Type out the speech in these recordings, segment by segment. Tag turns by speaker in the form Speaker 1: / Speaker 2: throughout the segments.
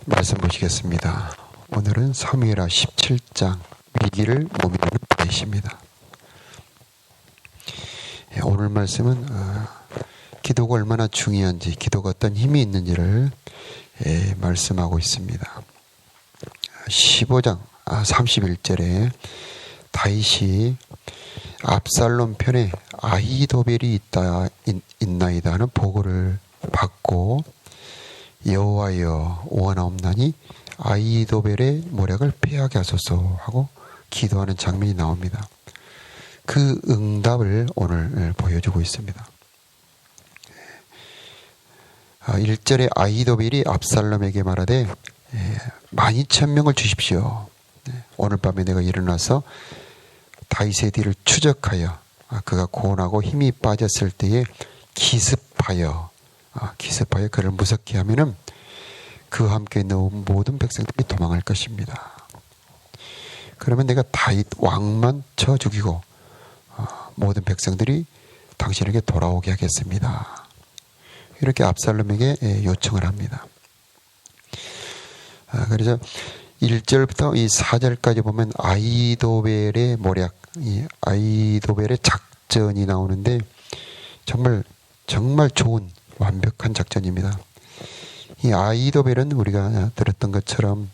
Speaker 1: 말씀 보시겠습니다. 오늘은 사무엘하 17장 위기를 모면하는 다윗입니다. 오늘 말씀은 기도가 얼마나 중요한지, 기도가 어떤 힘이 있는지를 말씀하고 있습니다. 15장 31절에 다윗이 압살롬 편에 아히도벨이 있나이다 하는 보고를 받고 여호와여 원하옵나니 아히도벨의 모략을 패하게 하소서 하고 기도하는 장면이 나옵니다. 그 응답을 오늘 보여주고 있습니다. 1절에 아히도벨이 압살롬에게 말하되 12,000명을 주십시오. 오늘 밤에 내가 일어나서 다윗의 뒤를 추적하여 그가 고온하고 힘이 빠졌을 때에 기습하여 그를 무섭게 하면은 그와 함께 있는 모든 백성들이 도망할 것입니다. 그러면 내가 다윗 왕만 쳐 죽이고 모든 백성들이 당신에게 돌아오게 하겠습니다. 이렇게 압살롬에게 요청을 합니다. 그래서 1절부터 이 4절까지 보면 아히도벨의 모략, 이 아히도벨의 작전이 나오는데 정말 좋은 완벽한 작전입니다. 이 아히도벨은 우리가 들었던 것처럼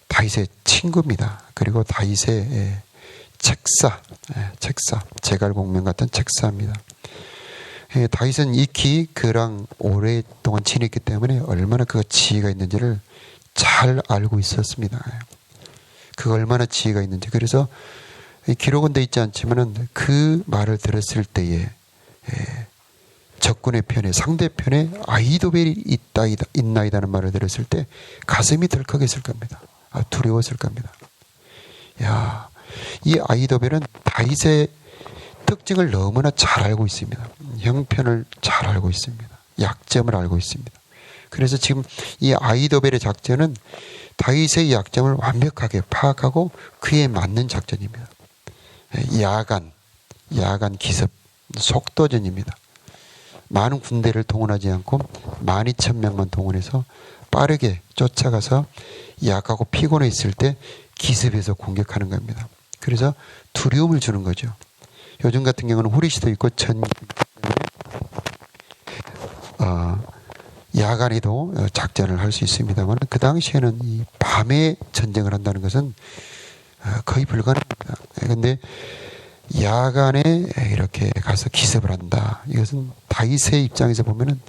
Speaker 1: 다윗의 친구입니다. 그리고 다윗의 책사, 제갈공명 같은 책사입니다. 다윗은 익히 그랑 오랫동안 지냈기 때문에 얼마나 그가 지혜가 있는지를 잘 알고 있었습니다. 그가 얼마나 지혜가 있는지. 그래서 기록은 되어 있지 않지만은 그 말을 들었을 때에 적군의 편에, 상대편에 아히도벨이 있나이다는 말을 들었을 때 가슴이 덜컥했을 겁니다. 두려웠을 겁니다. 이 아히도벨은 다윗의 특징을 너무나 잘 알고 있습니다. 형편을 잘 알고 있습니다. 약점을 알고 있습니다. 그래서 지금 이 아히도벨의 작전은 다윗의 약점을 완벽하게 파악하고 그에 맞는 작전입니다. 야간 기습, 속도전입니다. 많은 군대를 동원하지 않고 12,000명만 동원해서 빠르게 쫓아가서 약하고 피곤해 있을 때 기습해서 공격하는 겁니다. 그래서 두려움을 주는 거죠. 요즘 같은 경우는 후리시도 있고 야간에도 작전을 할 수 있습니다만 그 당시에는 이 밤에 전쟁을 한다는 것은 거의 불가능합니다. 그런데 야간에 이렇게 가서 기습을 한다. 이것은 다윗의 입장에서 보면은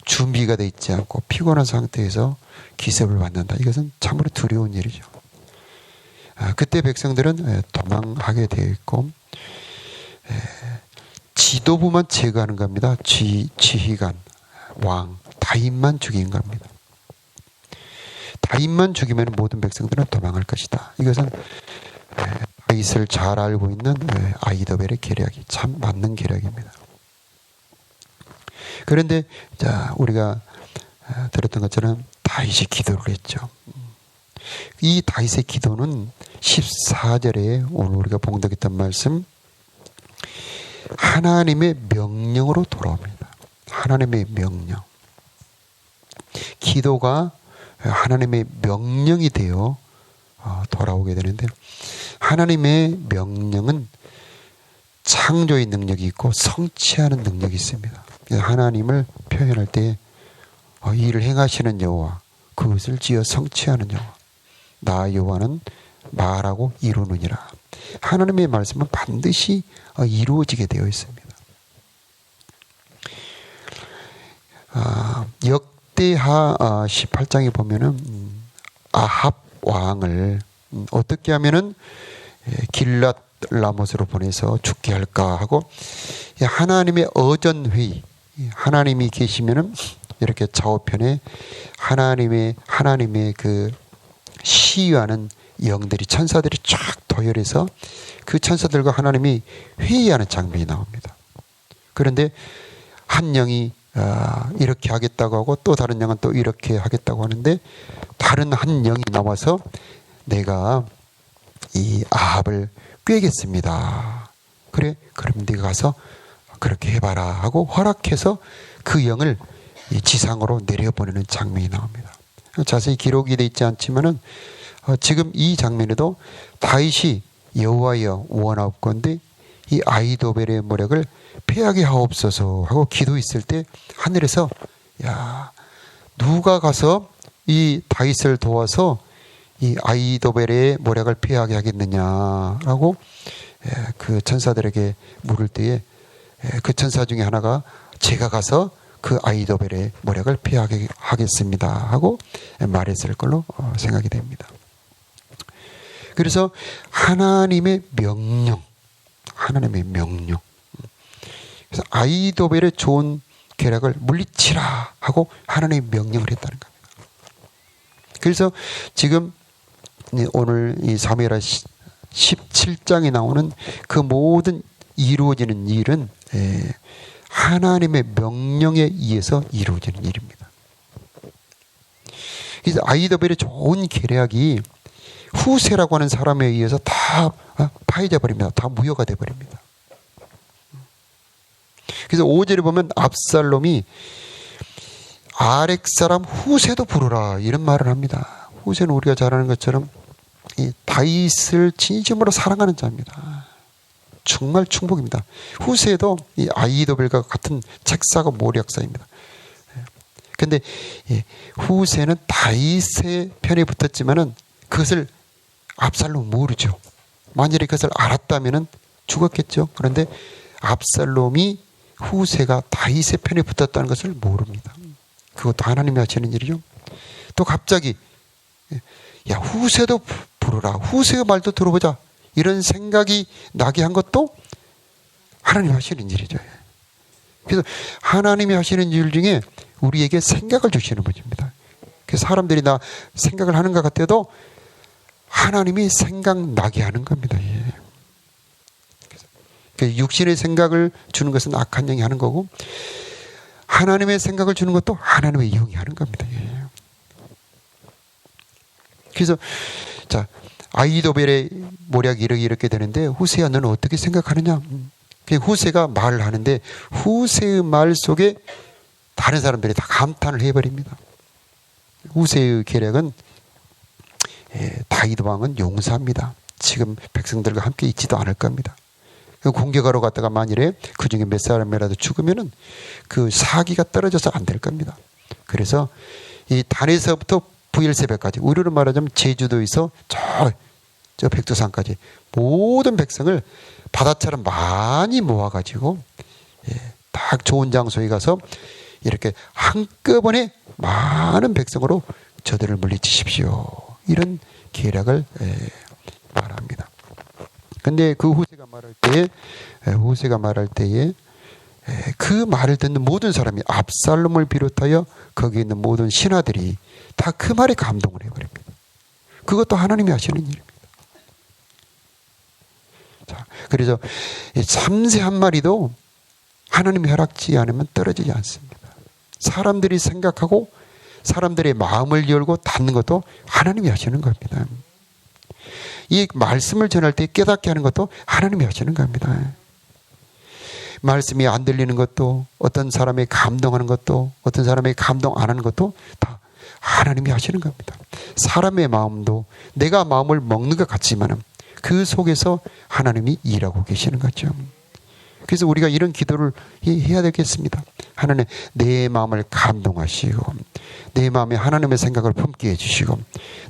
Speaker 1: 준비가 돼 있지 않고 피곤한 상태에서 기습을 받는다. 이것은 참으로 두려운 일이죠. 그때 백성들은 도망하게 되어 있고 지도부만 제거하는 겁니다. 지휘관, 왕, 다윗만 죽인 겁니다. 다윗만 죽이면 모든 백성들은 도망할 것이다. 이것은 다윗을 잘 알고 있는 아히도벨의 계략이 참 맞는 계략입니다. 그런데 우리가 들었던 것처럼 다윗이 기도를 했죠. 이 다윗의 기도는 14절에 오늘 우리가 봉독했던 말씀 하나님의 명령으로 돌아옵니다. 하나님의 명령. 기도가 하나님의 명령이 되어 돌아오게 되는데 하나님의 명령은 창조의 능력이 있고 성취하는 능력이 있습니다. 하나님을 표현할 때 일을 행하시는 여호와, 그것을 지어 성취하는 여호와, 나 여호와는 말하고 이루느니라. 하나님의 말씀은 반드시 이루어지게 되어 있습니다. 역대하 18장에 보면은 아합 왕을 어떻게 하면은 길랏 라못으로 보내서 죽게 할까 하고 하나님의 어전회의, 하나님이 계시면은 이렇게 좌우편에 하나님의 그 시위하는 영들이, 천사들이 쫙 도열해서 그 천사들과 하나님이 회의하는 장면이 나옵니다. 그런데 한 영이 이렇게 하겠다고 하고 또 다른 영은 또 이렇게 하겠다고 하는데 다른 한 영이 나와서 내가 이 아합을 꾀겠습니다. 그래, 그럼 네가 가서 그렇게 해봐라 하고 허락해서 그 영을 이 지상으로 내려보내는 장면이 나옵니다. 자세히 기록이 되어 있지 않지만은 지금 이 장면에도 다윗이 여호와여 원하옵건대 이 아히도벨의 모략을 패하게 하옵소서 하고 기도했을 때 하늘에서 야, 누가 가서 이 다윗을 도와서 이 아히도벨의 모략을 패하게 하겠느냐라고 그 천사들에게 물을 때에 그 천사 중에 하나가 제가 가서 그 아히도벨의 모략을 피하게 하겠습니다 하고 말했을 걸로 생각이 됩니다. 그래서 하나님의 명령. 그래서 아히도벨의 좋은 계략을 물리치라 하고 하나님의 명령을 했다는 겁니다. 그래서 지금 오늘 이 사무엘하 17장에 나오는 그 모든 이루어지는 일은 하나님의 명령에 의해서 이루어지는 일입니다. 그래서 아히도벨의 좋은 계략이 후세라고 하는 사람에 의해서 다 파해져 버립니다. 다 무효가 돼 버립니다. 그래서 5절에 보면 압살롬이 아렉 사람 후세도 부르라 이런 말을 합니다. 후세는 우리가 잘 아는 것처럼 이 다윗을 진심으로 사랑하는 자입니다. 정말 충복입니다. 후세도 이 아히도벨과 같은 책사고 모략사입니다. 그런데 후세는 다윗의 편에 붙었지만은 그것을 압살롬은 모르죠. 만약에 그것을 알았다면은 죽었겠죠. 그런데 압살롬이 후세가 다윗의 편에 붙었다는 것을 모릅니다. 그것도 하나님이 하시는 일이죠. 또 갑자기 야 후세도 부르라. 후세의 말도 들어보자. 이런 생각이 나게 한 것도 하나님이 하시는 일이죠. 그래서 하나님이 하시는 일 중에 우리에게 생각을 주시는 분입니다. 그래서 사람들이 나 생각을 하는 것 같아도 하나님이 생각나게 하는 겁니다. 그래서 육신의 생각을 주는 것은 악한 영이 하는 거고 하나님의 생각을 주는 것도 하나님의 영이 하는 겁니다. 그래서 자 아히도벨의 모략이 이렇게 되는데 후세야 너는 어떻게 생각하느냐? 후세가 말을 하는데 후세의 말 속에 다른 사람들이 다 감탄을 해버립니다. 후세의 계략은 다윗 왕은 용사입니다. 지금 백성들과 함께 있지도 않을 겁니다. 공격하러 갔다가 만일에 그 중에 몇 사람이라도 죽으면은 그 사기가 떨어져서 안 될 겁니다. 그래서 이 단에서부터 부엘세바까지 우리로 말하자면 제주도에서 저 백두산까지 모든 백성을 바다처럼 많이 모아가지고 딱 좋은 장소에 가서 이렇게 한꺼번에 많은 백성으로 저들을 물리치십시오. 이런 계략을 말합니다. 근데 그 후세가 말할 때에 그 말을 듣는 모든 사람이 압살롬을 비롯하여 거기 있는 모든 신하들이 다 그 말에 감동을 해버립니다. 그것도 하나님이 하시는 일입니다. 자, 그래서 참새 한 마리도 하나님이 허락지 않으면 떨어지지 않습니다. 사람들이 생각하고 사람들의 마음을 열고 닫는 것도 하나님이 하시는 겁니다. 이 말씀을 전할 때 깨닫게 하는 것도 하나님이 하시는 겁니다. 말씀이 안 들리는 것도 어떤 사람의 감동하는 것도 어떤 사람의 감동 안 하는 것도 다 하나님이 하시는 겁니다. 사람의 마음도 내가 마음을 먹는 것 같지만 그 속에서 하나님이 일하고 계시는 거죠. 그래서 우리가 이런 기도를 해야 되겠습니다. 하나님 내 마음을 감동하시고 내 마음에 하나님의 생각을 품게 해주시고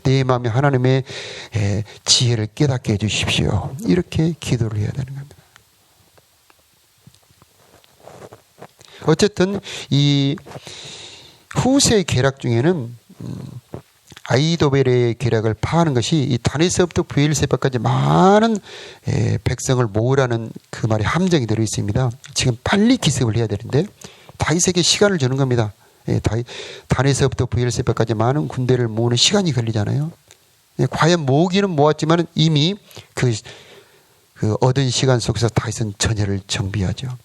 Speaker 1: 내 마음에 하나님의 지혜를 깨닫게 해주십시오. 이렇게 기도를 해야 되는 겁니다. 어쨌든 이 후세의 계략 중에는 아히도벨의 계략을 파하는 것이 이 단에서부터 부엘세바까지 많은 백성을 모으라는 그 말에 함정이 들어 있습니다. 지금 빨리 기습을 해야 되는데 다윗에게 시간을 주는 겁니다. 단에서부터 부엘세바까지 많은 군대를 모으는 시간이 걸리잖아요. 과연 모으기는 모았지만 이미 그 얻은 시간 속에서 다윗은 전열을 정비하죠.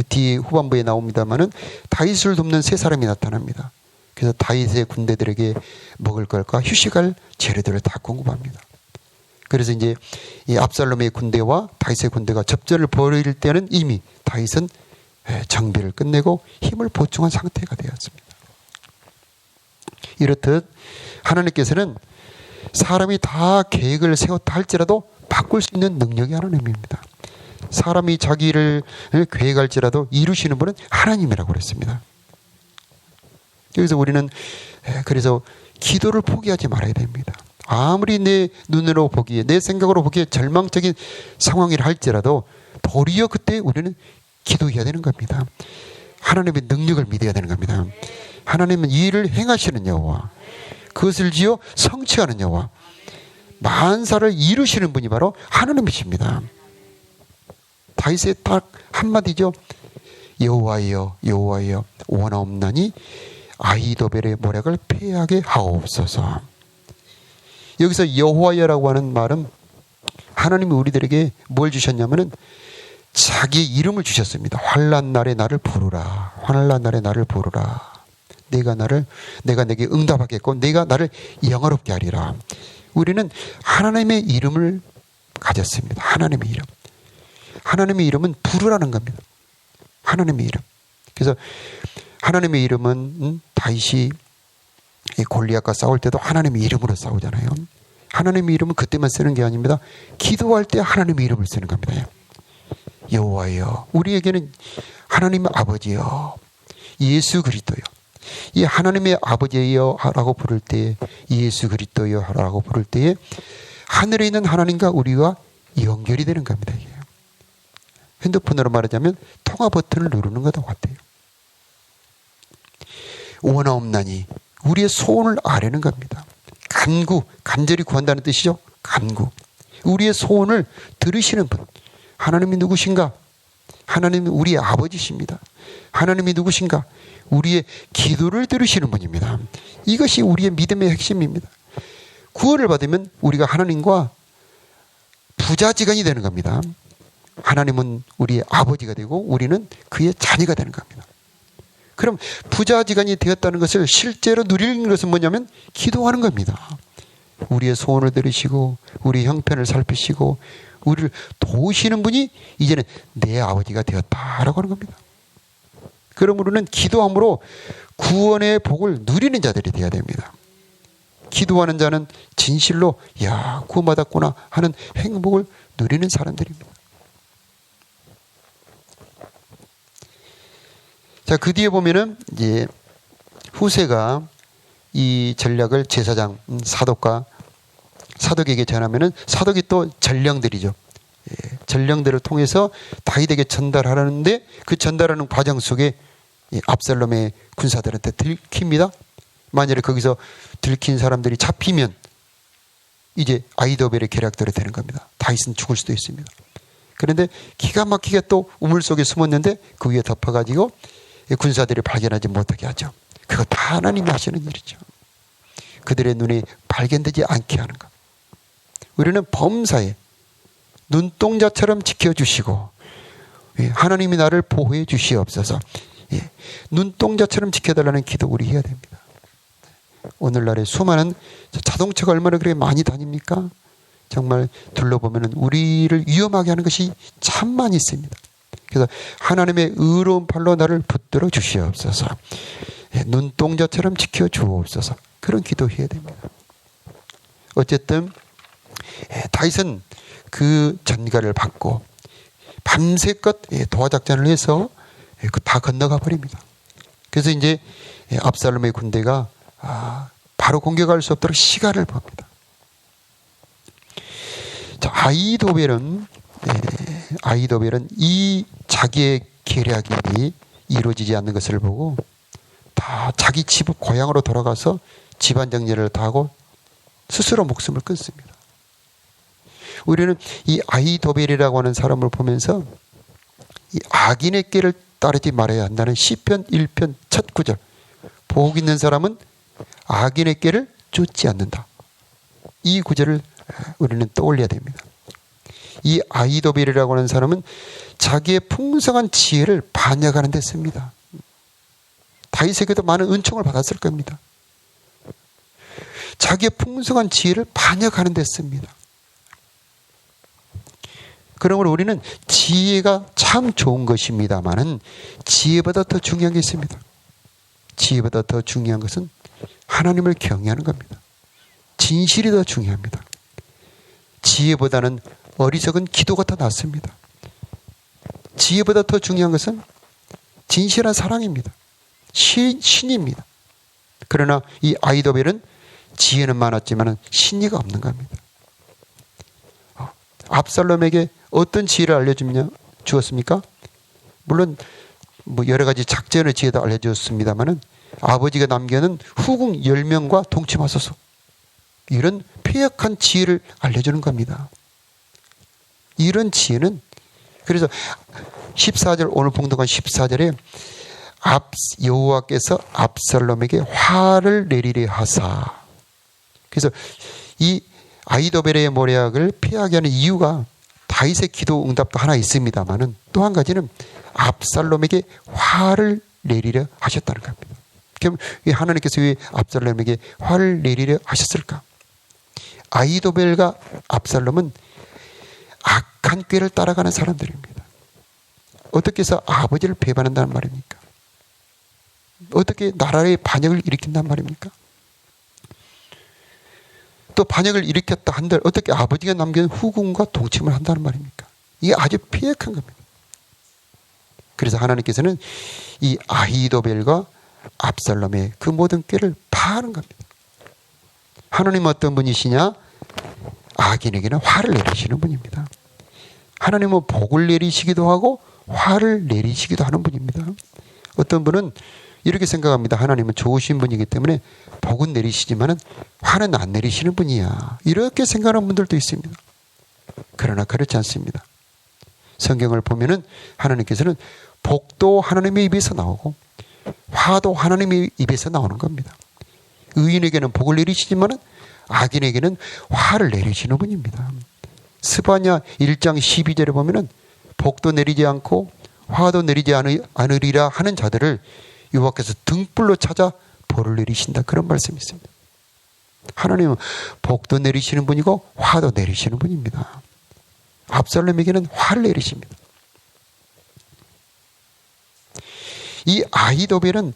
Speaker 1: 뒤에 후반부에 나옵니다만은 다윗을 돕는 세 사람이 나타납니다. 그래서 다윗의 군대들에게 먹을 것과 휴식할 재료들을 다 공급합니다. 그래서 이제 이 압살롬의 군대와 다윗의 군대가 접전을 벌일 때는 이미 다윗은 정비를 끝내고 힘을 보충한 상태가 되었습니다. 이렇듯 하나님께서는 사람이 다 계획을 세웠다 할지라도 바꿀 수 있는 능력이 하나님입니다. 사람이 자기를 계획할지라도 이루시는 분은 하나님이라고 그랬습니다. 그래서 우리는 그래서 기도를 포기하지 말아야 됩니다. 아무리 내 눈으로 보기에, 내 생각으로 보기에 절망적인 상황이라 할지라도 도리어 그때 우리는 기도해야 되는 겁니다. 하나님의 능력을 믿어야 되는 겁니다. 하나님은 이 일을 행하시는 여호와, 그것을 지어 성취하는 여호와, 만사를 이루시는 분이 바로 하나님이십니다. 다윗의 딱 한마디죠. 여호와여 여호와여 원하옵나니 아히도벨의 모략을 패하게 하옵소서. 여기서 여호와여라고 하는 말은 하나님이 우리들에게 뭘 주셨냐면은 자기의 이름을 주셨습니다. 환난 날에 나를 부르라. 환난 날에 나를 부르라. 내가 내게 응답하겠고 내가 나를 영화롭게 하리라. 우리는 하나님의 이름을 가졌습니다. 하나님의 이름. 하나님의 이름은 부르라는 겁니다. 하나님의 이름. 그래서 하나님의 이름은 다윗이 골리앗과 싸울 때도 하나님의 이름으로 싸우잖아요. 하나님의 이름은 그때만 쓰는 게 아닙니다. 기도할 때 하나님의 이름을 쓰는 겁니다. 여호와여, 우리에게는 하나님의 아버지여, 예수 그리스도여. 이 하나님의 아버지여라고 부를 때에, 예수 그리스도여라고 부를 때에 하늘에 있는 하나님과 우리와 연결이 되는 겁니다. 이게. 핸드폰으로 말하자면 통화 버튼을 누르는 것과 같아요. 원하옵나니 우리의 소원을 아뢰는 겁니다. 간절히 구한다는 뜻이죠. 간구. 우리의 소원을 들으시는 분. 하나님이 누구신가? 하나님이 우리의 아버지십니다. 하나님이 누구신가? 우리의 기도를 들으시는 분입니다. 이것이 우리의 믿음의 핵심입니다. 구원을 받으면 우리가 하나님과 부자지간이 되는 겁니다. 하나님은 우리의 아버지가 되고 우리는 그의 자녀가 되는 겁니다. 그럼 부자지간이 되었다는 것을 실제로 누리는 것은 뭐냐면 기도하는 겁니다. 우리의 소원을 들으시고 우리 형편을 살피시고 우리를 도우시는 분이 이제는 내 아버지가 되었다라고 하는 겁니다. 그러므로 우리는 기도함으로 구원의 복을 누리는 자들이 되어야 됩니다. 기도하는 자는 진실로 야 구원받았구나 하는 행복을 누리는 사람들입니다. 자, 그 뒤에 보면은 이제 후세가 이 전략을 제사장 사독에게 전하면은 사독이 또 전령들이죠. 전령들을 통해서 다윗에게 전달하는데 그 전달하는 과정 속에 압살롬의 군사들한테 들킵니다. 만약에 거기서 들킨 사람들이 잡히면 이제 아히도벨의 계략대로 되는 겁니다. 다윗은 죽을 수도 있습니다. 그런데 기가 막히게 또 우물 속에 숨었는데 그 위에 덮어가지고 군사들이 발견하지 못하게 하죠. 그거 다 하나님이 하시는 일이죠. 그들의 눈이 발견되지 않게 하는 것. 우리는 범사에 눈동자처럼 지켜주시고 하나님이 나를 보호해 주시옵소서. 눈동자처럼 지켜달라는 기도 우리 해야 됩니다. 오늘날에 수많은 자동차가 얼마나 그렇게 많이 다닙니까? 정말 둘러보면 우리를 위험하게 하는 것이 참 많이 있습니다. 그래서 하나님의 의로운 팔로 나를 붙들어 주시옵소서. 눈동자처럼 지켜주옵소서. 그런 기도해야 됩니다. 어쨌든 다윗은 그 전가를 받고 밤새껏 도하작전을 해서 다 건너가 버립니다. 그래서 이제 압살롬의 군대가 바로 공격할 수 없도록 시간을 봅니다. 자, 아히도벨은 이 자기의 계략이 이루어지지 않는 것을 보고 다 자기 집 고향으로 돌아가서 집안 정리를 다 하고 스스로 목숨을 끊습니다. 우리는 이 아히도벨이라고 하는 사람을 보면서 이 악인의 길을 따르지 말아야 한다는 시편 1편 첫 구절, 복 있는 사람은 악인의 길을 쫓지 않는다. 이 구절을 우리는 떠올려야 됩니다. 이 아히도벨이라고 하는 사람은 자기의 풍성한 지혜를 반역하는 데 씁니다. 다윗에게도 많은 은총을 받았을 겁니다. 자기의 풍성한 지혜를 반역하는 데 씁니다. 그러므로 우리는 지혜가 참 좋은 것입니다만은 지혜보다 더 중요한 게 있습니다. 지혜보다 더 중요한 것은 하나님을 경외하는 겁니다. 진실이 더 중요합니다. 지혜보다는 어리석은 기도가 더 낫습니다. 지혜보다 더 중요한 것은 진실한 사랑입니다. 신입니다. 그러나 이 아히도벨은 지혜는 많았지만 신의가 없는 겁니다. 압살롬에게 어떤 지혜를 주었습니까? 물론 여러 가지 작전의 지혜도 알려주었습니다만 아버지가 남겨놓은 후궁 10명과 동침하소서, 이런 폐역한 지혜를 알려주는 겁니다. 이런 지혜는, 그래서 14절, 오늘 봉독한 14절에 여호와께서 압살롬에게 화를 내리려 하사, 그래서 이 아히도벨의 모략을 피하게 하는 이유가 다윗의 기도 응답도 하나 있습니다만은 또 한 가지는 압살롬에게 화를 내리려 하셨다는 겁니다. 그럼 하나님께서 왜 압살롬에게 화를 내리려 하셨을까? 아히도벨과 압살롬은 악한 꾀를 따라가는 사람들입니다. 어떻게 해서 아버지를 배반한다는 말입니까? 어떻게 나라의 반역을 일으킨단 말입니까? 또 반역을 일으켰다 한들 어떻게 아버지가 남긴 후궁과 동침을 한다는 말입니까? 이게 아주 피획한 겁니다. 그래서 하나님께서는 이 아히도벨과 압살롬의 그 모든 꾀를 파하는 겁니다. 하나님은 어떤 분이시냐? 악인에게는 화를 내리시는 분입니다. 하나님은 복을 내리시기도 하고 화를 내리시기도 하는 분입니다. 어떤 분은 이렇게 생각합니다. 하나님은 좋으신 분이기 때문에 복은 내리시지만 화는 안 내리시는 분이야, 이렇게 생각하는 분들도 있습니다. 그러나 그렇지 않습니다. 성경을 보면은 하나님께서는 복도 하나님의 입에서 나오고 화도 하나님의 입에서 나오는 겁니다. 의인에게는 복을 내리시지만 악인에게는 화를 내리시는 분입니다. 스바냐 1장 12절에 보면은 복도 내리지 않고 화도 내리지 않으리라 하는 자들을 여호와께서 등불로 찾아 벌을 내리신다, 그런 말씀이 있습니다. 하나님은 복도 내리시는 분이고 화도 내리시는 분입니다. 압살롬에게는 화를 내리십니다. 이 아히도벨은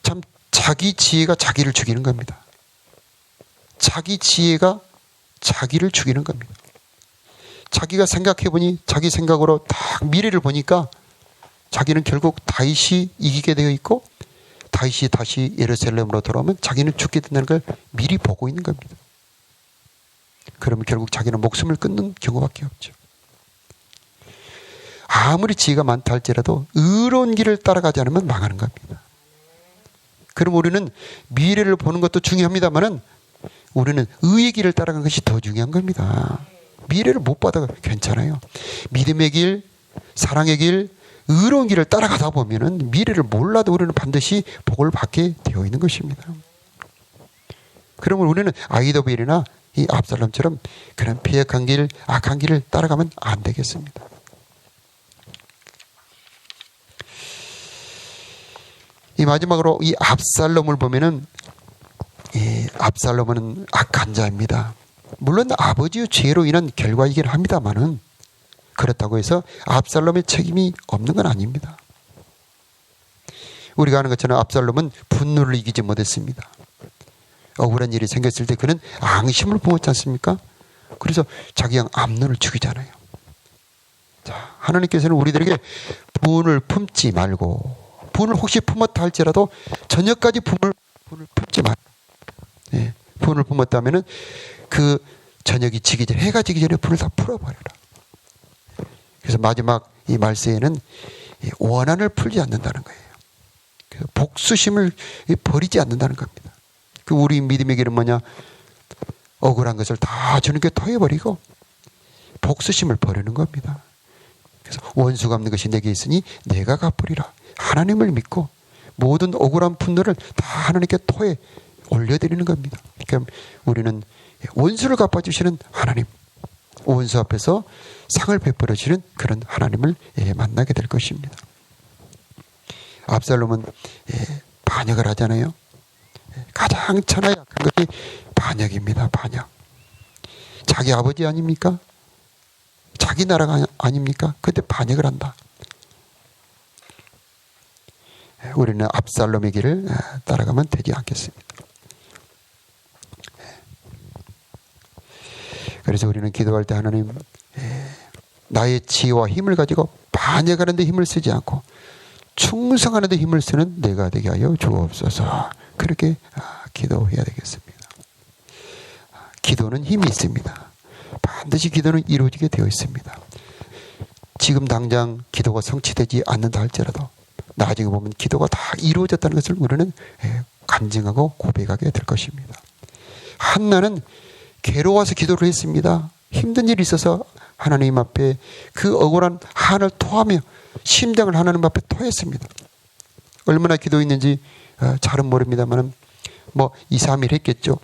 Speaker 1: 참 자기 지혜가 자기를 죽이는 겁니다. 자기 지혜가 자기를 죽이는 겁니다. 자기가 생각해보니 자기 생각으로 딱 미래를 보니까 자기는 결국 다윗이 이기게 되어 있고 다윗이 다시 예루살렘으로 돌아오면 자기는 죽게 된다는 걸 미리 보고 있는 겁니다. 그러면 결국 자기는 목숨을 끊는 경우밖에 없죠. 아무리 지혜가 많다 할지라도 의로운 길을 따라가지 않으면 망하는 겁니다. 그럼 우리는 미래를 보는 것도 중요합니다만은 우리는 의의 길을 따라가는 것이 더 중요한 겁니다. 미래를 못 봐도 괜찮아요. 믿음의 길, 사랑의 길, 의로운 길을 따라가다 보면은 미래를 몰라도 우리는 반드시 복을 받게 되어 있는 것입니다. 그러면 우리는 아히도벨이나 이 압살롬처럼 그런 피획한 길, 악한 길을 따라가면 안 되겠습니다. 이 마지막으로 이 압살롬을 보면은 이 압살롬은 악한 자입니다. 물론 아버지의 죄로 인한 결과이긴 합니다만은 그렇다고 해서 압살롬의 책임이 없는 건 아닙니다. 우리가 아는 것처럼 압살롬은 분노를 이기지 못했습니다. 억울한 일이 생겼을 때 그는 앙심을 품었지 않습니까? 그래서 자기 양 암논을 죽이잖아요. 자, 하나님께서는 우리들에게 분을 품지 말고, 분을 혹시 품었다 할지라도 저녁까지 분을 품지 말고, 예, 분을 품었다면은 그 저녁이 지기 전에, 해가 지기 전에 분을 다 풀어버려라. 그래서 마지막 이 말세에는 원한을 풀지 않는다는 거예요. 그래서 복수심을 버리지 않는다는 겁니다. 그 우리 믿음의 길은 뭐냐? 억울한 것을 다 주님께 토해버리고 복수심을 버리는 겁니다. 그래서 원수 갚는 것이 내게 있으니 내가 갚으리라. 하나님을 믿고 모든 억울한 분노를 다 하나님께 토해 올려드리는 겁니다. 그러니까 우리는 원수를 갚아주시는 하나님, 원수 앞에서 상을 베풀어 주시는 그런 하나님을 만나게 될 것입니다. 압살롬은 반역을 하잖아요. 가장 천하에 약한 것이 반역입니다. 반역. 자기 아버지 아닙니까? 자기 나라가 아닙니까? 근데 반역을 한다. 우리는 압살롬의 길을 따라가면 되지 않겠습니다. 그래서 우리는 기도할 때 하나님, 나의 지혜와 힘을 가지고 반역하는 데 힘을 쓰지 않고 충성하는 데 힘을 쓰는 내가 되게 하여 주옵소서. 그렇게 기도해야 되겠습니다. 기도는 힘이 있습니다. 반드시 기도는 이루어지게 되어 있습니다. 지금 당장 기도가 성취되지 않는다 할지라도 나중에 보면 기도가 다 이루어졌다는 것을 우리는 간증하고 고백하게 될 것입니다. 한나는 괴로워서 기도를 했습니다. 힘든 일이 있어서 하나님 앞에 그 억울한 한을 토하며 심장을 하나님 앞에 토했습니다. 얼마나 기도했는지 잘은 모릅니다만 2, 3일 했겠죠.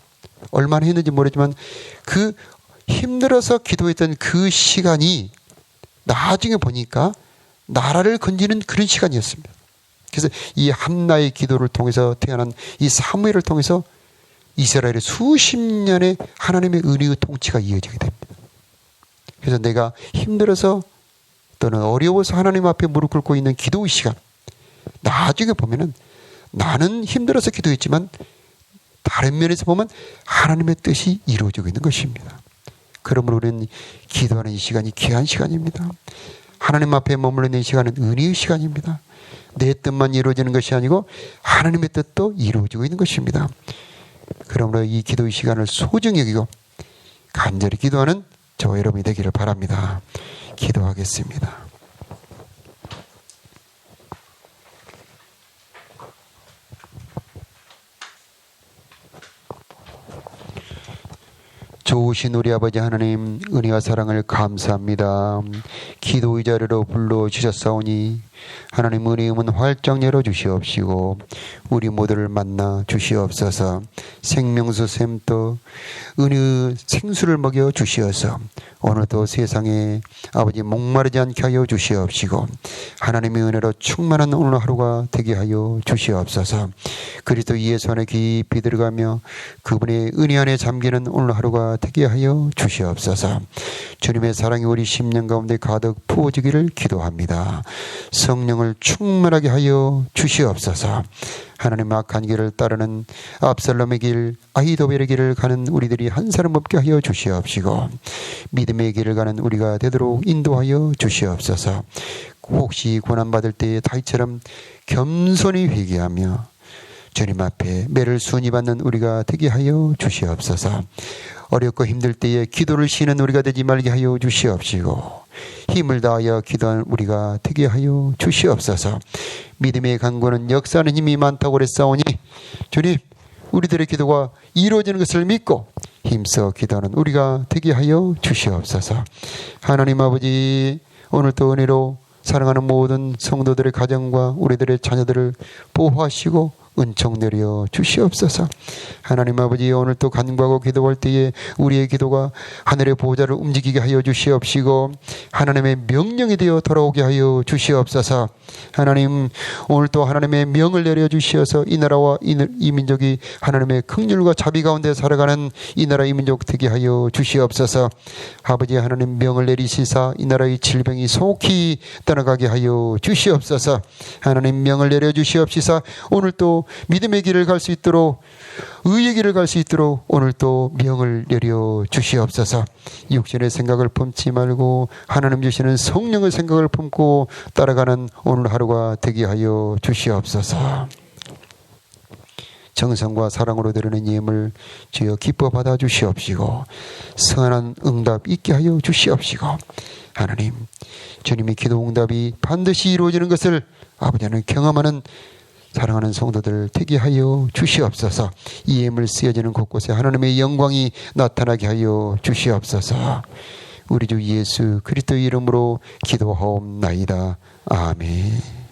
Speaker 1: 얼마나 했는지 모르지만 그 힘들어서 기도했던 그 시간이 나중에 보니까 나라를 건지는 그런 시간이었습니다. 그래서 이 한나의 기도를 통해서 태어난 이 사무엘을 통해서 이스라엘의 수십 년의 하나님의 은혜의 통치가 이어지게 됩니다. 그래서 내가 힘들어서 또는 어려워서 하나님 앞에 무릎 꿇고 있는 기도의 시간, 나중에 보면은 나는 힘들어서 기도했지만 다른 면에서 보면 하나님의 뜻이 이루어지고 있는 것입니다. 그러므로 우리는 기도하는 이 시간이 귀한 시간입니다. 하나님 앞에 머물러 있는 시간은 은혜의 시간입니다. 내 뜻만 이루어지는 것이 아니고 하나님의 뜻도 이루어지고 있는 것입니다. 그러므로 이 기도의 시간을 소중히 여기고 간절히 기도하는 저와 여러분이 되기를 바랍니다. 기도하겠습니다. 좋으신 우리 아버지 하나님, 은혜와 사랑을 감사합니다. 기도의 자리로 불러주셨사오니 하나님 은혜의 문 활짝 열어주시옵시고 우리 모두를 만나 주시옵소서. 생명수 샘도 은혜의 생수를 먹여 주시어서 오늘도 세상에 아버지 목마르지 않게 하여 주시옵시고 하나님의 은혜로 충만한 오늘 하루가 되게 하여 주시옵소서. 그리스도 예수 안에 깊이 들어가며 그분의 은혜 안에 잠기는 오늘 하루가 되게 하여 주시옵소서. 주님의 사랑이 우리 심령 가운데 가득 부어지기를 기도합니다. 성령을 충만하게 하여 주시옵소서. 하나님 악한 길을 따르는 압살롬의 길, 아히도벨의 길을 가는 우리들이 한 사람 없게 하여 주시옵시고 믿음의 길을 가는 우리가 되도록 인도하여 주시옵소서. 혹시 고난받을 때에 다윗처럼 겸손히 회개하며 주님 앞에 매를 순히 받는 우리가 되게 하여 주시옵소서. 어렵고 힘들 때에 기도를 쉬는 우리가 되지 말게 하여 주시옵시고 힘을 다하여 기도하는 우리가 되게 하여 주시옵소서. 믿음의 강구는 역사하는 힘이 많다고 그랬사오니 주님, 우리들의 기도가 이루어지는 것을 믿고 힘써 기도하는 우리가 되게 하여 주시옵소서. 하나님 아버지, 오늘도 은혜로 사랑하는 모든 성도들의 가정과 우리들의 자녀들을 보호하시고 은총 내려 주시옵소서. 하나님 아버지, 오늘 또 간구하고 기도할 때에 우리의 기도가 하늘의 보호자를 움직이게 하여 주시옵시고 하나님의 명령이 되어 돌아오게 하여 주시옵소서. 하나님, 오늘 또 하나님의 명을 내려 주시어서 이 나라와 이 민족이 하나님의 긍휼과 자비 가운데 살아가는 이 나라 이 민족 되게 하여 주시옵소서. 아버지 하나님, 명을 내리시사 이 나라의 질병이 속히 떠나가게 하여 주시옵소서. 하나님, 명을 내려 주시옵시사 오늘 또 믿음의 길을 갈 수 있도록 의의 길을 갈 수 있도록 오늘 또 명을 내려 주시옵소서. 육신의 생각을 품지 말고 하나님 주시는 성령의 생각을 품고 따라가는 오늘 하루가 되게 하여 주시옵소서. 정성과 사랑으로 드리는 예물 주여 기뻐 받아 주시옵시고 선한 응답 있게 하여 주시옵시고 하나님, 주님의 기도 응답이 반드시 이루어지는 것을 아버지는 경험하는 사랑하는 성도들 되게 하여 주시옵소서. 이 예물 쓰여지는 곳곳에 하나님의 영광이 나타나게 하여 주시옵소서. 우리 주 예수 그리스도의 이름으로 기도하옵나이다. 아멘.